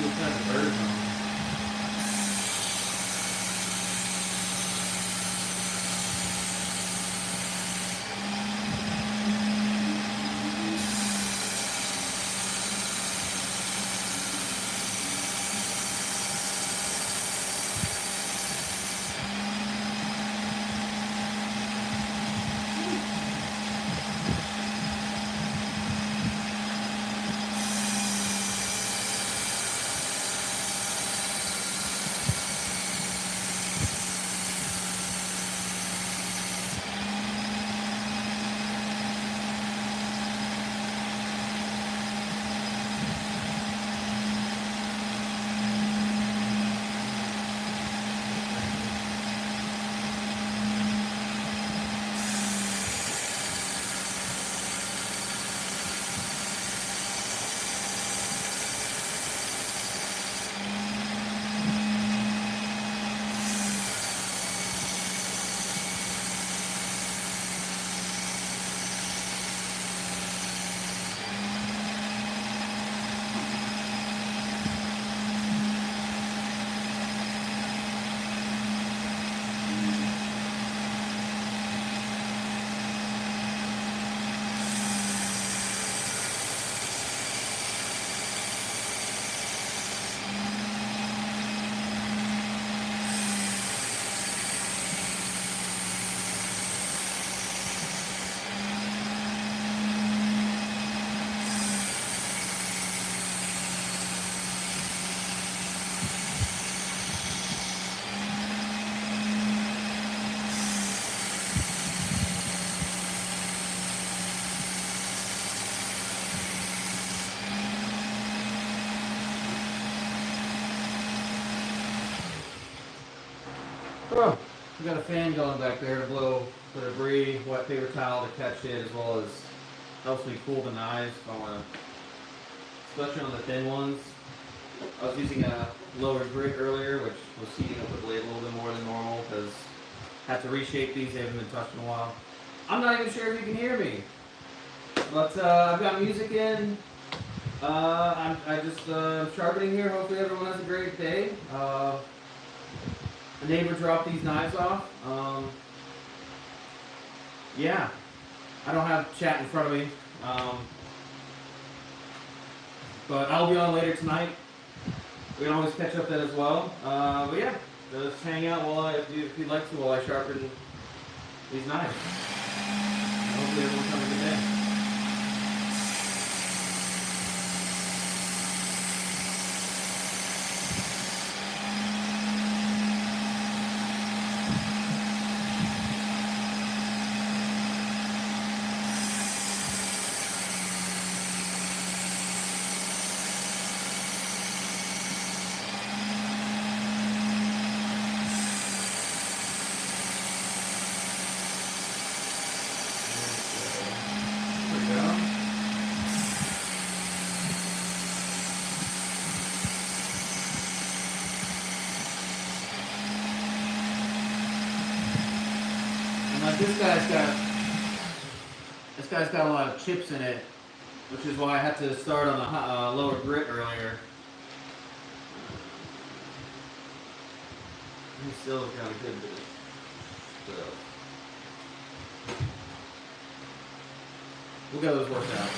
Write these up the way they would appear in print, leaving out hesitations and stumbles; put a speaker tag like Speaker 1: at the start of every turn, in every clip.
Speaker 1: Some kind of bird on. Oh, we got a fan going back there to blow the debris, wet paper towel to catch it, as well as helps me cool the knives if I want to, especially on the thin ones. I was using a lower grit earlier, which was heating up the blade a little bit more than normal because I had to reshape these. They haven't been touched in a while. I'm not even sure if you can hear me, but I've got music in. I'm just sharpening here. Hopefully everyone has a great day. A neighbor dropped these knives off. Yeah, I don't have chat in front of me, but I'll be on later tonight. We can always catch up then as well. But yeah, just hang out while if you'd like to, while I sharpen these knives. Hopefully everyone's having a good day. This guy's got a lot of chips in it, which is why I had to start on the lower grit earlier. He still got a good bit of stuff. We'll get those worked out.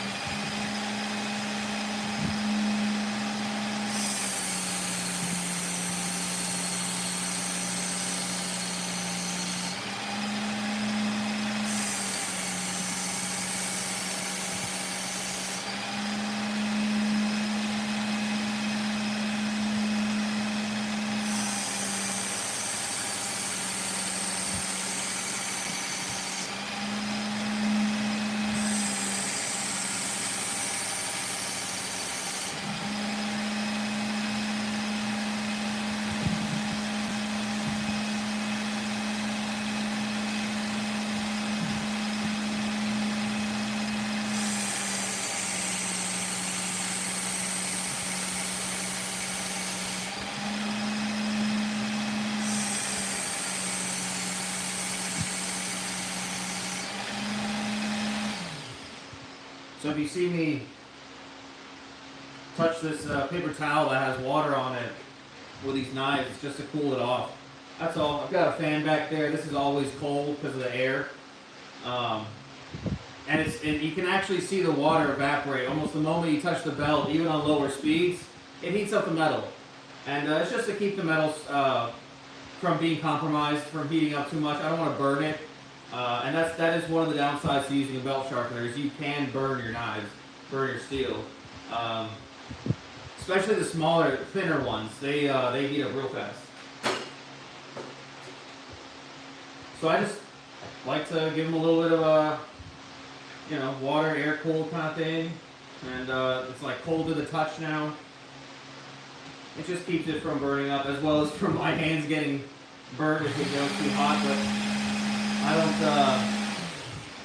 Speaker 1: So if you see me touch this paper towel that has water on it with these knives just to cool it off. That's all. I've got a fan back there. This is always cold because of the air. And you can actually see the water evaporate almost the moment you touch the belt, even on lower speeds. It heats up the metal. And it's just to keep the metals from being compromised, from heating up too much. I don't want to burn it. And that is one of the downsides to using a belt sharpener is you can burn your knives, burn your steel. Especially the smaller, thinner ones. They heat up real fast. So I just like to give them a little bit of a, water, air cooled kind of thing. And it's like cold to the touch now. It just keeps it from burning up, as well as from my hands getting burnt if it goes too hot. But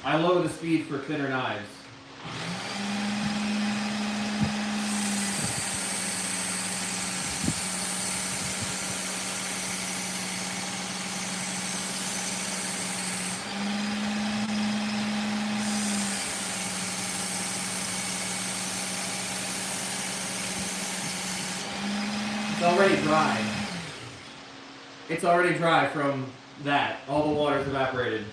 Speaker 1: I lower the speed for thinner knives. It's already dry. It's already dry from that. All the water's evaporated.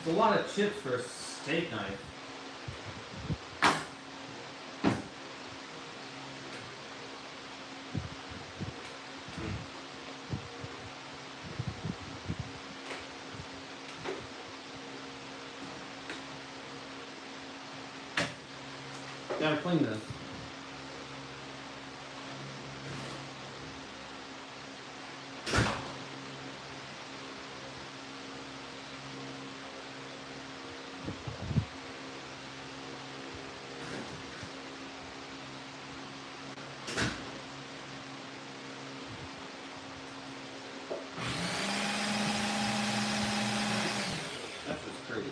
Speaker 1: It's a lot of chips for a steak knife. Gotta clean this. That's just crazy.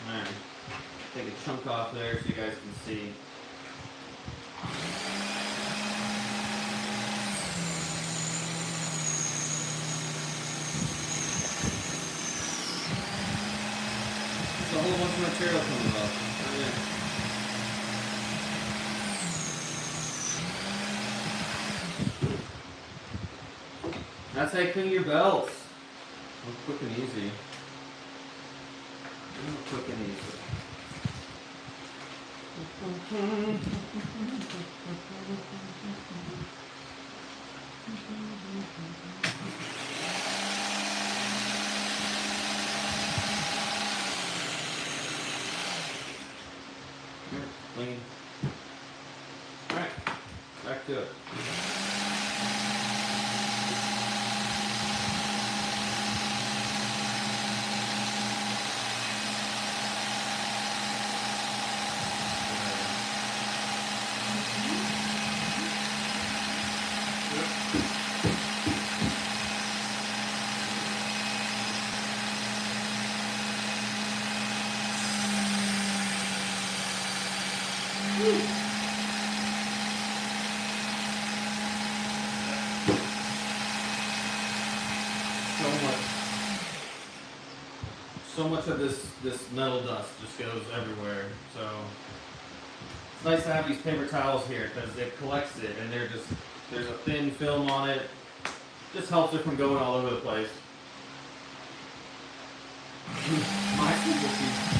Speaker 1: Alright, take a chunk off there so you guys can see. There's a whole bunch of material coming off. That's how you clean your belts. Quick and easy. Quick and easy. Clean. Alright, back to it. so much of this metal dust just goes everywhere. So it's nice to have these paper towels here because it collects it, and there's a thin film on it. Just helps it from going all over the place. My solution.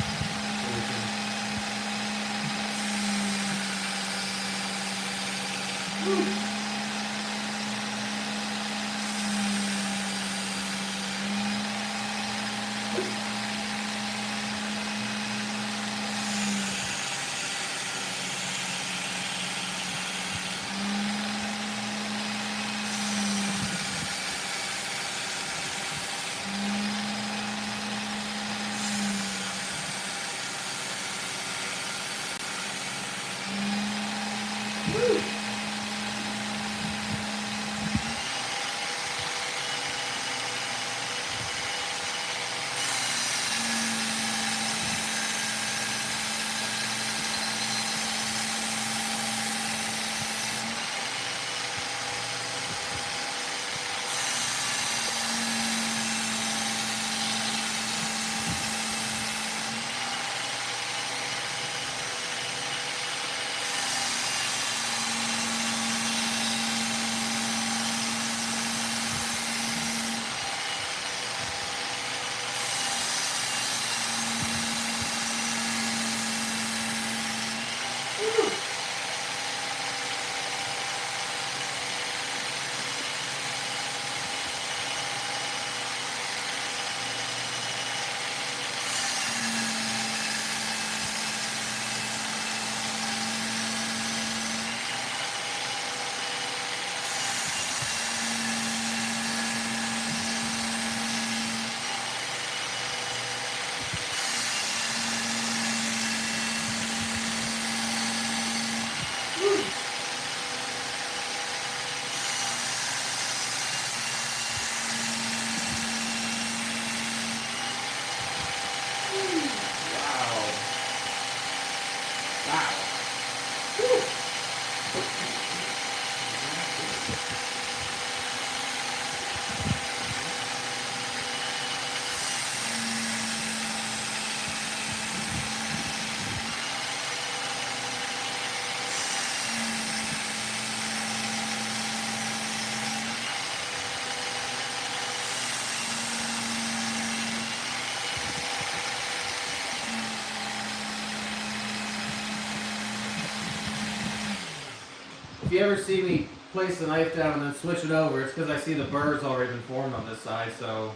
Speaker 1: If you ever see me place the knife down and then switch it over, it's because I see the burr's already been formed on this side, so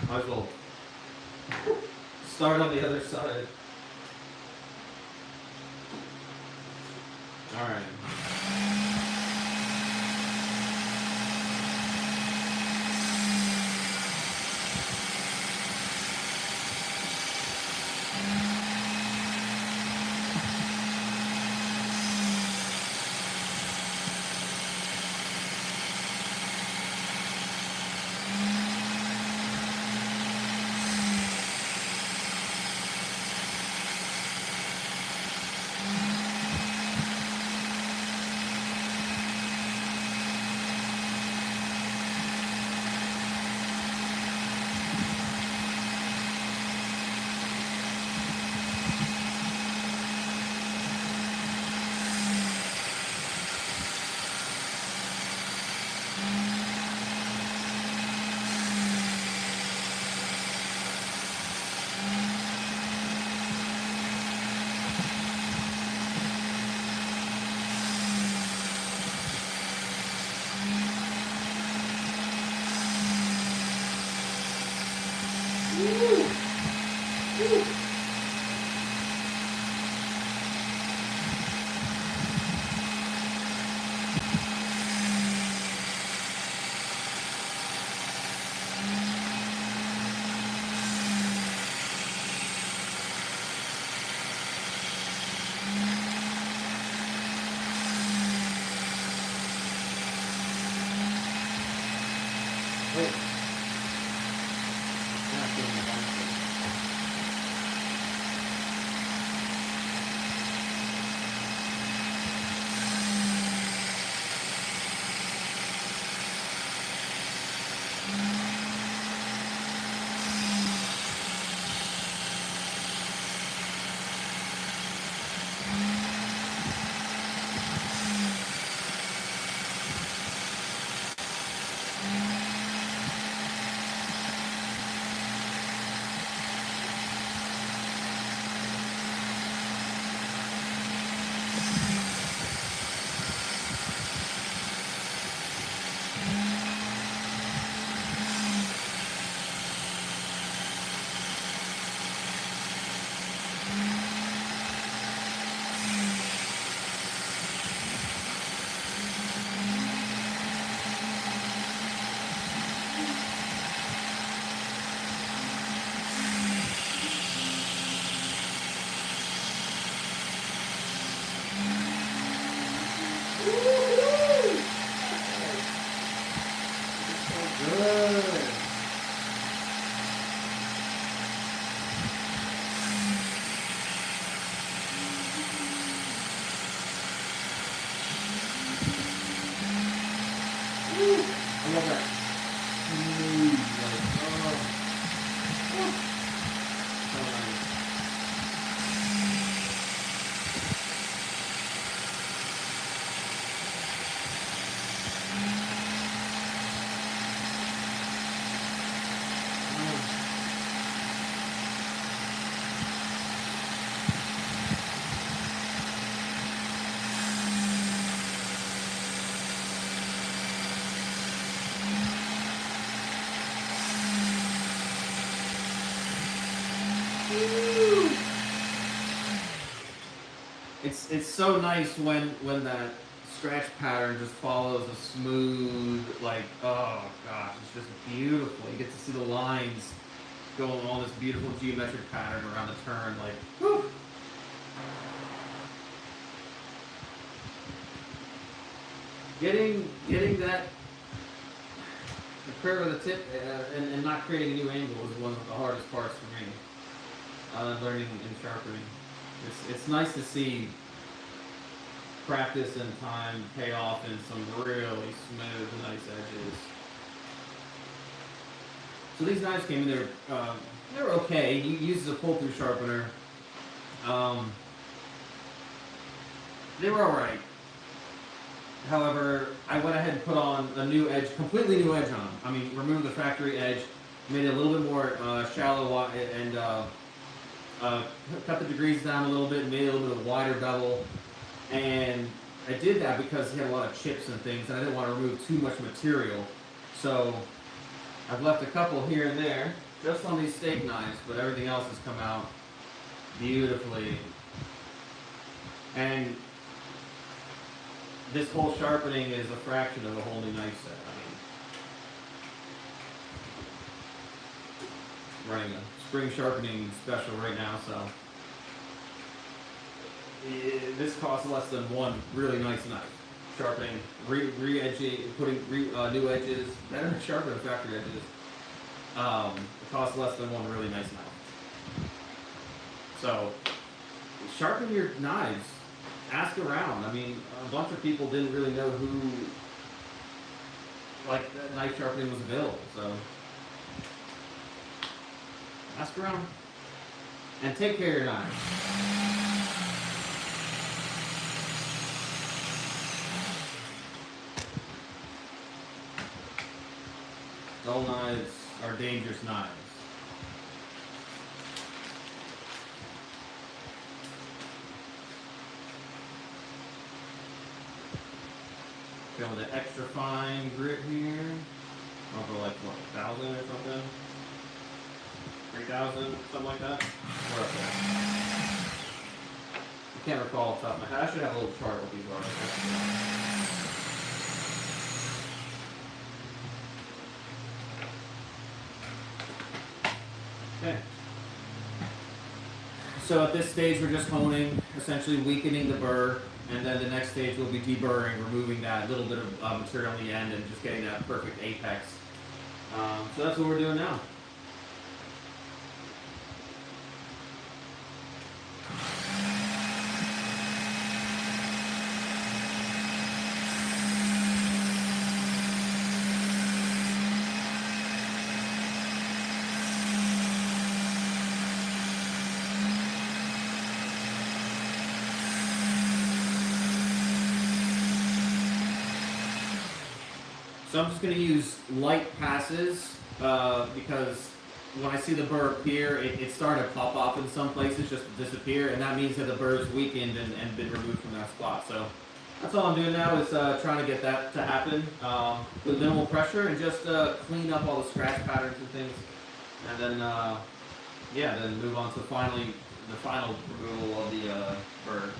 Speaker 1: might as well start on the other side. Alright. Wait. I'm not doing the back. good. Woo. I love that. Smooth, like, oh. Woo. So nice. It's so nice when that scratch pattern just follows a smooth, like, oh gosh, it's just beautiful. You get to see the lines going on this beautiful geometric pattern around the turn, like, whew. Getting that the curve of the tip and not creating a new angle is one of the hardest parts for me. Learning and sharpening. It's nice to see practice and time pay off in some really smooth, nice edges. So these knives came in, they were okay. You use a pull-through sharpener. They were alright. However, I went ahead and put on a new edge, completely new edge on them. I mean, removed the factory edge, made it a little bit more shallow and cut the degrees down a little bit, made it a little bit of a wider bevel. And I did that because he had a lot of chips and things, and I didn't want to remove too much material. So I've left a couple here and there, just on these steak knives, but everything else has come out beautifully. And this whole sharpening is a fraction of a whole new knife set. I mean, running a spring sharpening special right now, so this costs less than one really nice knife. Sharpening, re-edging, putting new edges, better than sharpening factory edges. It costs less than one really nice knife. So, sharpen your knives. Ask around. I mean, a bunch of people didn't really know who, like, that knife sharpening was available. So, ask around and take care of your knives. Dull knives are dangerous knives. Going with an extra fine grit here. I'll go like what, 1,000 or something? 3,000, something like that. We're up there. I can't recall off the top of my head. I should have a little chart what these are. Okay. So at this stage we're just honing, essentially weakening the burr, and then the next stage will be deburring, removing that little bit of material on the end and just getting that perfect apex. So that's what we're doing now. So I'm just going to use light passes because when I see the burr appear, it's starting to pop off in some places, just to disappear, and that means that the burr's weakened and been removed from that spot. So that's all I'm doing now is trying to get that to happen with minimal pressure and just clean up all the scratch patterns and things, and then yeah, then move on to the final removal of the burr.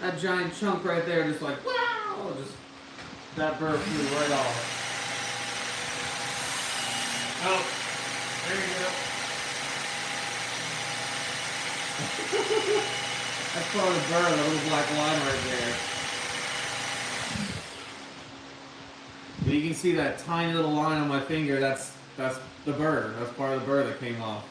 Speaker 1: That giant chunk right there, just like, wow! Just, that burr flew right off. Oh, there you go. That's part of the burr, the little black line right there. But you can see that tiny little line on my finger, that's the burr. That's part of the burr that came off.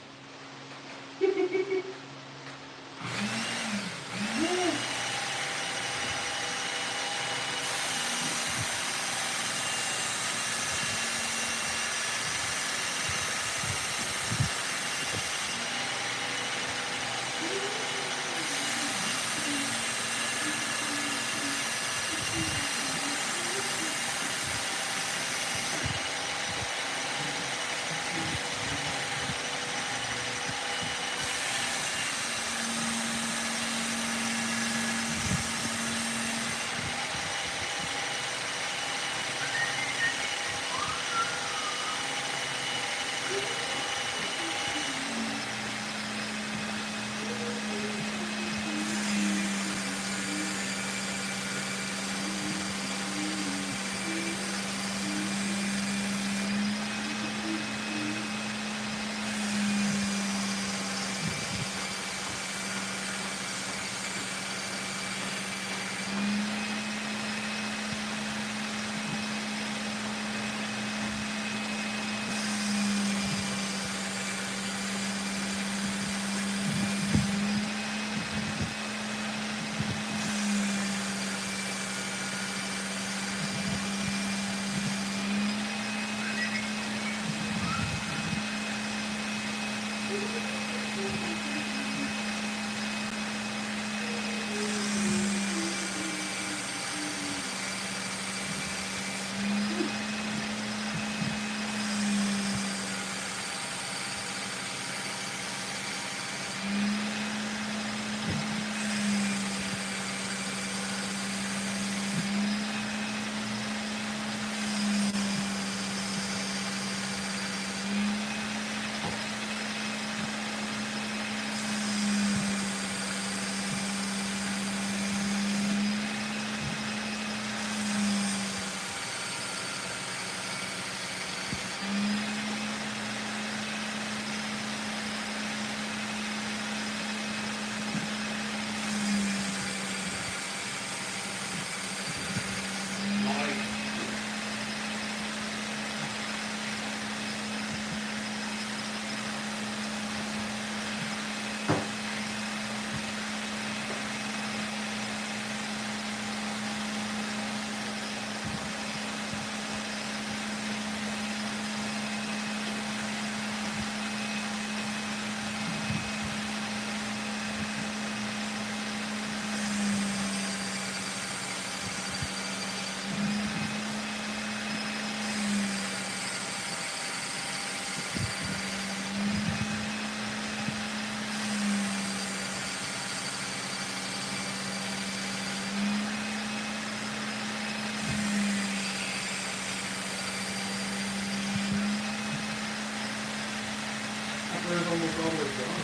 Speaker 2: There's almost always gone.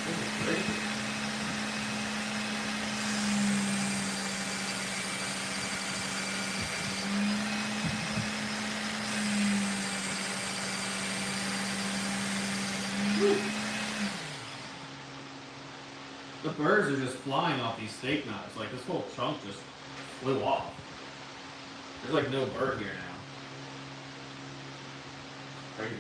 Speaker 2: This is crazy.
Speaker 1: The birds are just flying off these steak knives. Like, this whole chunk just flew off. There's like no bird here now. Crazy.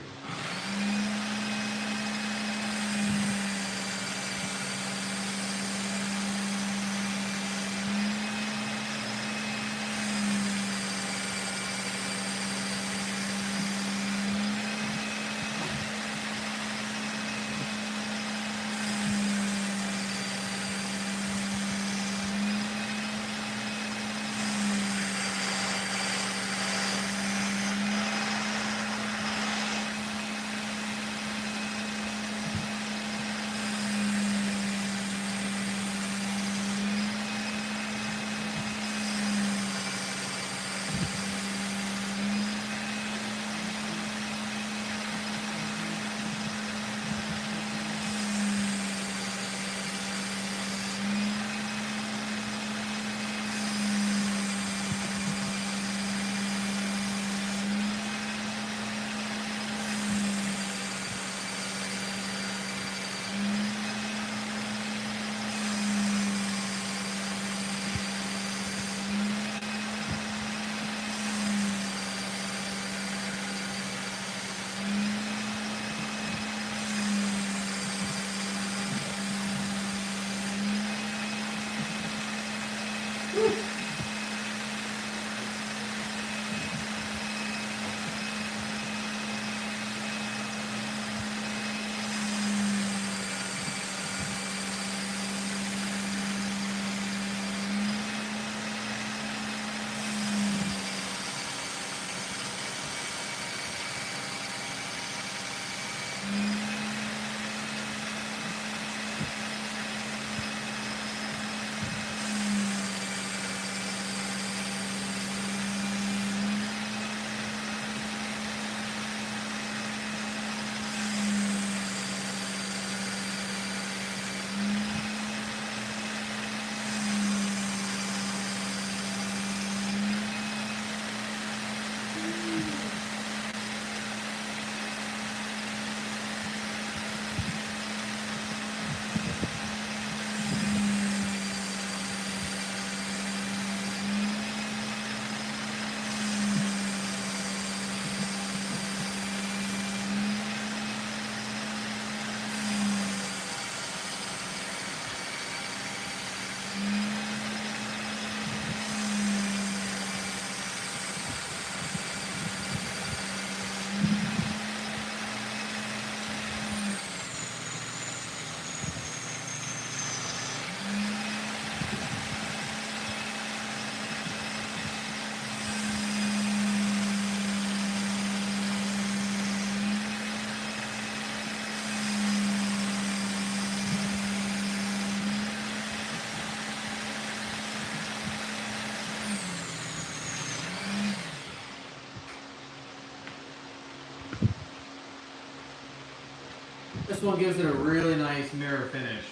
Speaker 1: This one gives it a really nice mirror finish.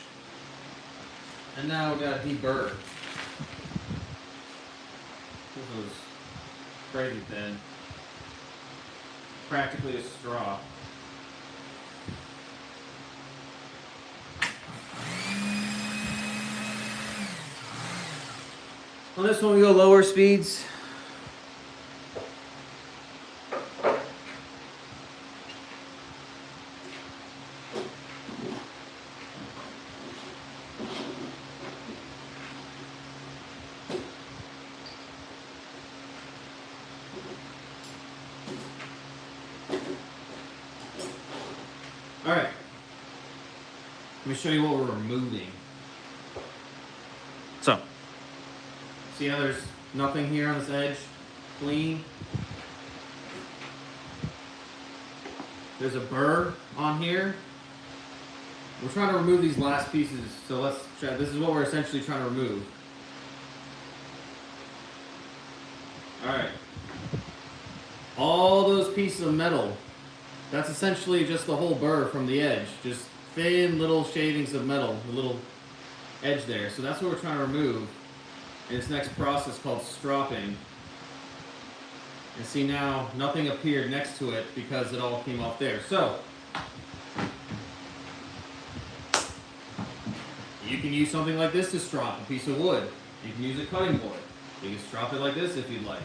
Speaker 1: And now we got deburr. This was crazy thin. Practically a straw. On this one we go lower speeds. Alright, let me show you what we're removing. So, see how there's nothing here on this edge? Clean. There's a burr on here. We're trying to remove these last pieces, so let's try. This is what we're essentially trying to remove. Alright. All those pieces of metal. That's essentially just the whole burr from the edge. Just thin little shavings of metal, the little edge there. So that's what we're trying to remove in this next process called stropping. And see now, nothing appeared next to it because it all came off there. So, you can use something like this to strop a piece of wood. You can use a cutting board. You can strop it like this if you'd like.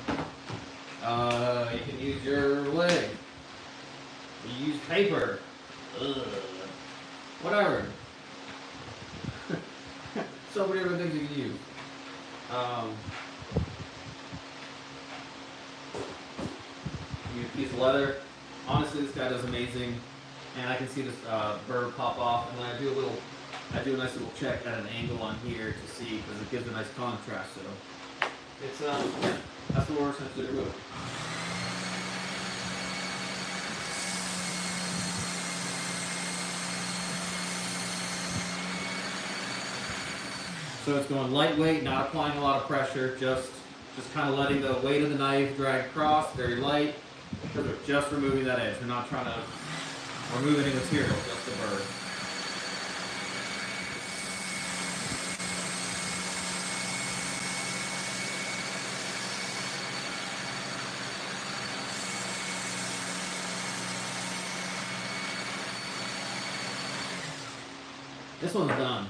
Speaker 1: You can use your leg. You use paper. Ugh. Whatever. So many different things you can use. Use a piece of leather. Honestly, this guy does amazing. And I can see this burr pop off. And then I do a nice little check at an angle on here to see, because it gives a nice contrast. So it's yeah, that's what we're essentially doing. So it's going lightweight, not applying a lot of pressure, just kind of letting the weight of the knife drag across, very light, because we're just removing that edge. We're not trying to remove any material, just the burr. This one's done.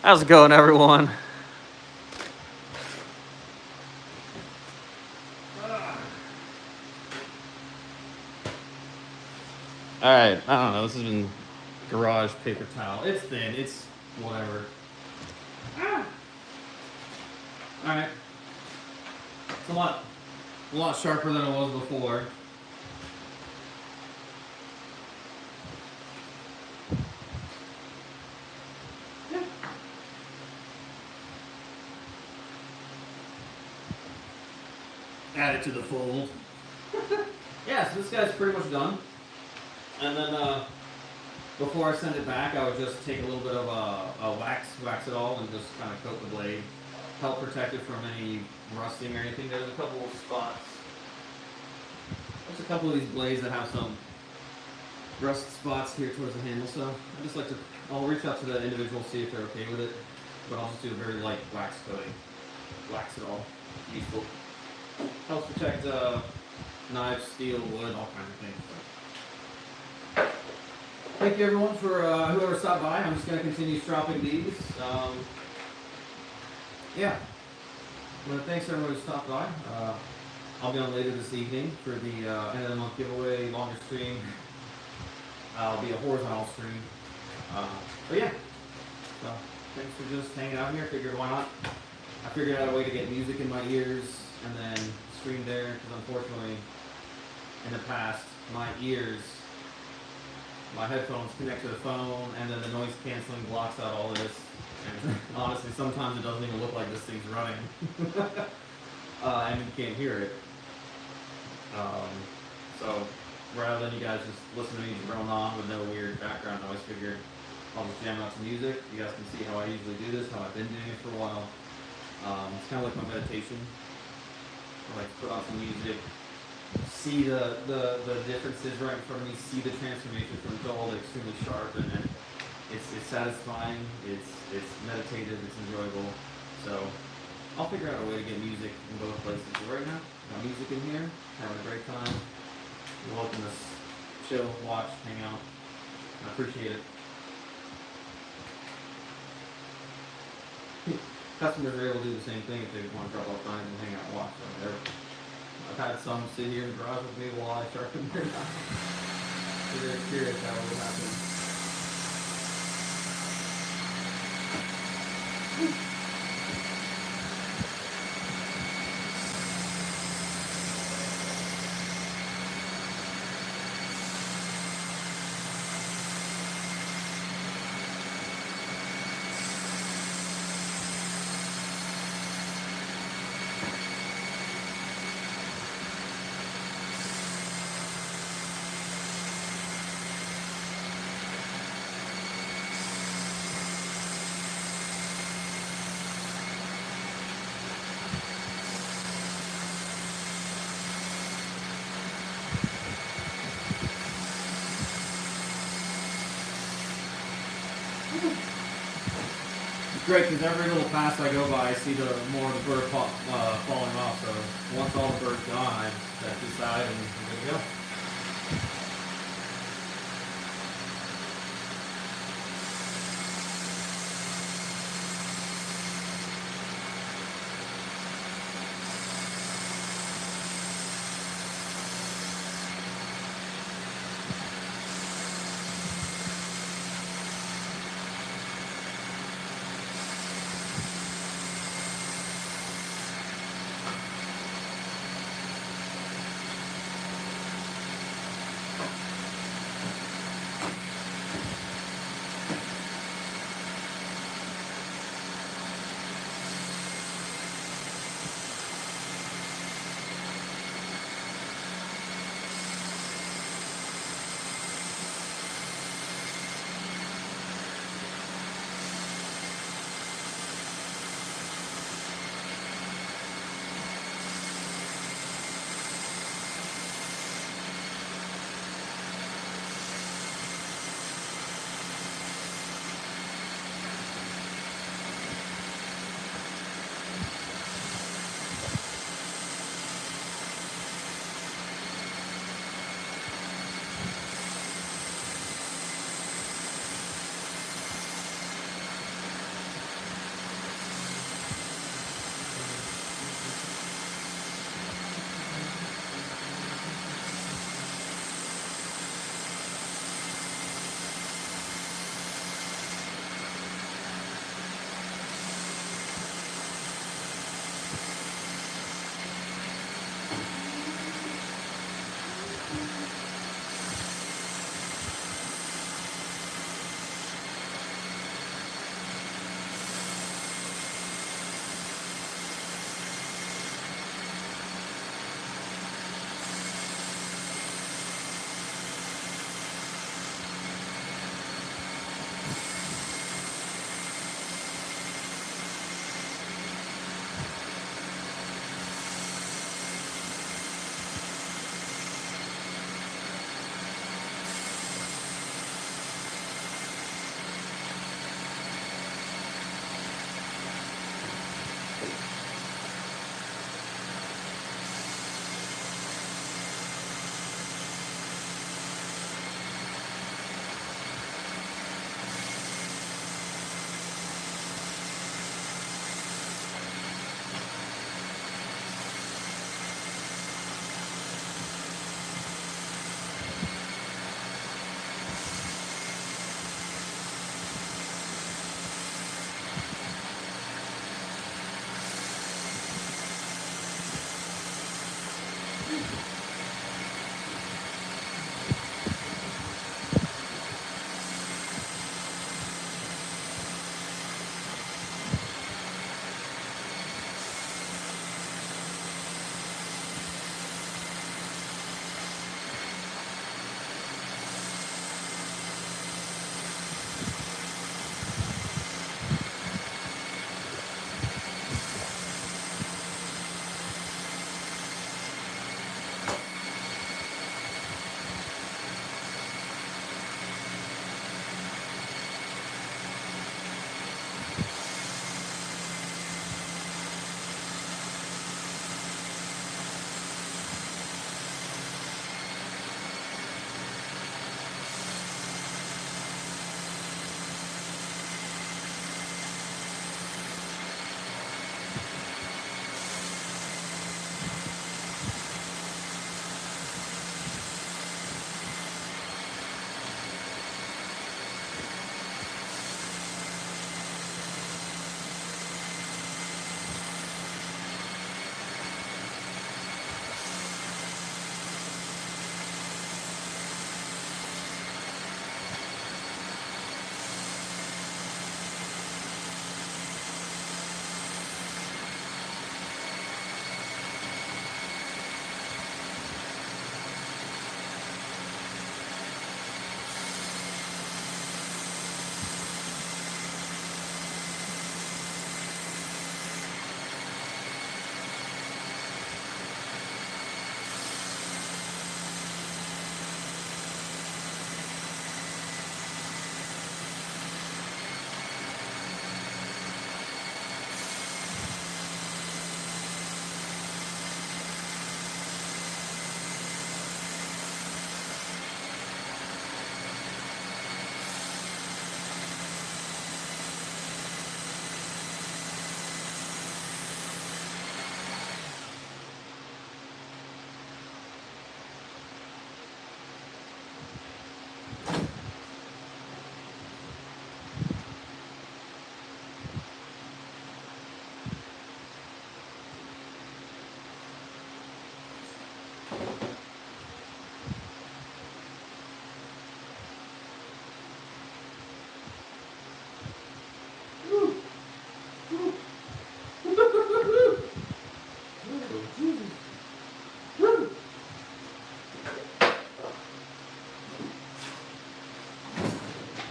Speaker 1: How's it going, everyone? Alright, I don't know, this has been garage paper towel. It's thin. It's whatever. Ah. All right. It's a lot sharper than it was before. Yeah. Add it to the fold. Yeah, so this guy's pretty much done. And then before I send it back, I would just take a little bit of wax it all, and just kind of coat the blade. Help protect it from any rusting or anything. There's a couple of spots. There's a couple of these blades that have some rust spots here towards the handle, so I just like to, I'll reach out to the individual, see if they're okay with it, but I'll just do a very light wax coating. Wax it all. Useful. Helps protect knives, steel, wood, all kinds of things. So. Thank you everyone for whoever stopped by. I'm just going to continue stropping these. Yeah. Well, thanks everyone who stopped by. I'll be on later this evening for the end of the month giveaway, longer stream. I'll be a horizontal stream. But yeah. So thanks for just hanging out here. Figured why not? I figured out a way to get music in my ears and then stream there, because unfortunately in the past my headphones connect to the phone, and then the noise canceling blocks out all this. And honestly, sometimes it doesn't even look like this thing's running, and you can't hear it. So rather than you guys just listen to me drone on with no weird background noise, figured I'll just jam out some music. You guys can see how I usually do this, how I've been doing it for a while. It's kind of like my meditation. I like to put on some music, see the differences right in front of me, see the transformation from dull to extremely sharp, and then it's satisfying, it's meditative, it's enjoyable. So I'll figure out a way to get music in both places. But right now, got music in here, having a great time. You're welcome to chill, watch, hang out. I appreciate it. Customers are able to do the same thing if they want to drop off lines and hang out and watch. So I've had some sit here in the garage with me while I sharpen their knives. They're curious how it will happen. It's great because every little pass I go by, I see the more of the bird falling off. So once all the bird's gone, I set this aside and I'm good to go.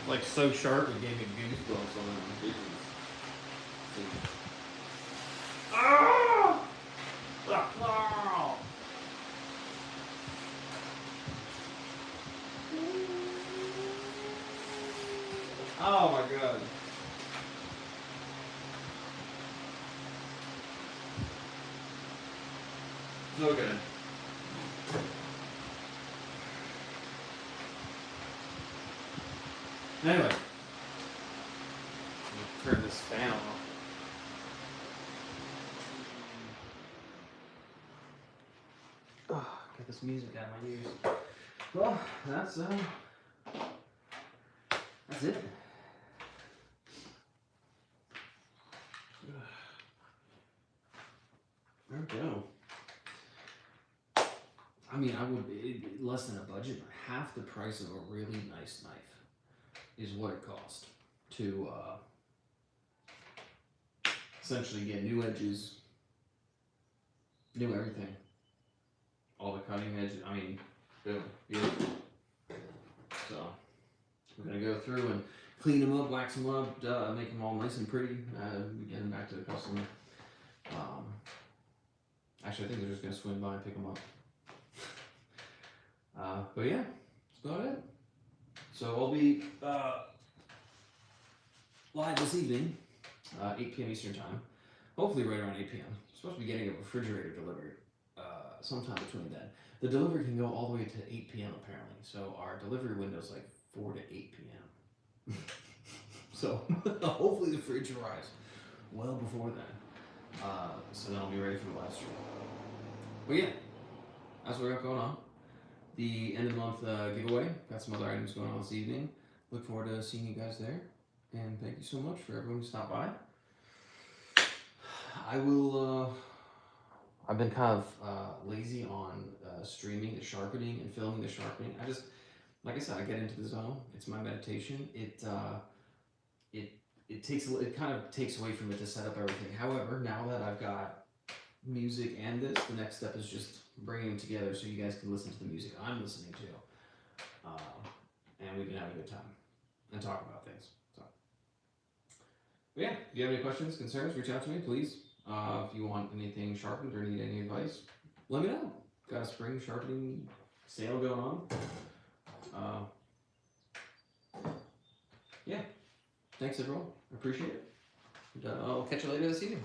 Speaker 1: like so sharp it gave me goosebumps on my business. Ah! Ah! Oh my god. So good. Anyway, turn this fan off. Oh, get this music out of my ears. Well, that's it. There we go. I mean, less than a budget, but half the price of a really nice knife is what it cost to essentially get new edges, new everything, all the cutting edge. I mean, boom, beautiful. So we're gonna go through and clean them up, wax them up, make them all nice and pretty. Get them back to the customer. Actually, I think they're just gonna swing by and pick them up. But yeah, that's about it. So I'll be live this evening, 8 p.m. Eastern time. Hopefully right around 8 p.m. I'm supposed to be getting a refrigerator delivered sometime between then. The delivery can go all the way to 8 p.m. apparently. So our delivery window is like 4 to 8 p.m. So hopefully the fridge arrives well before then. So then I'll be ready for the live stream. But yeah, that's what we got going on. The end of the month giveaway. Got some other items going on this evening. Look forward to seeing you guys there. And thank you so much for everyone who stopped by. I've been kind of lazy on streaming the sharpening and filming the sharpening. Like I said, I get into the zone. It's my meditation. It kind of takes away from it to set up everything. However, now that I've got music and this, the next step is just bringing them together so you guys can listen to the music I'm listening to, and we can have a good time and talk about things. So, but yeah, if you have any questions, concerns, reach out to me, please. If you want anything sharpened or need any advice, let me know. Got a spring sharpening sale going on. Yeah, thanks everyone. I appreciate it. And, I'll catch you later this evening.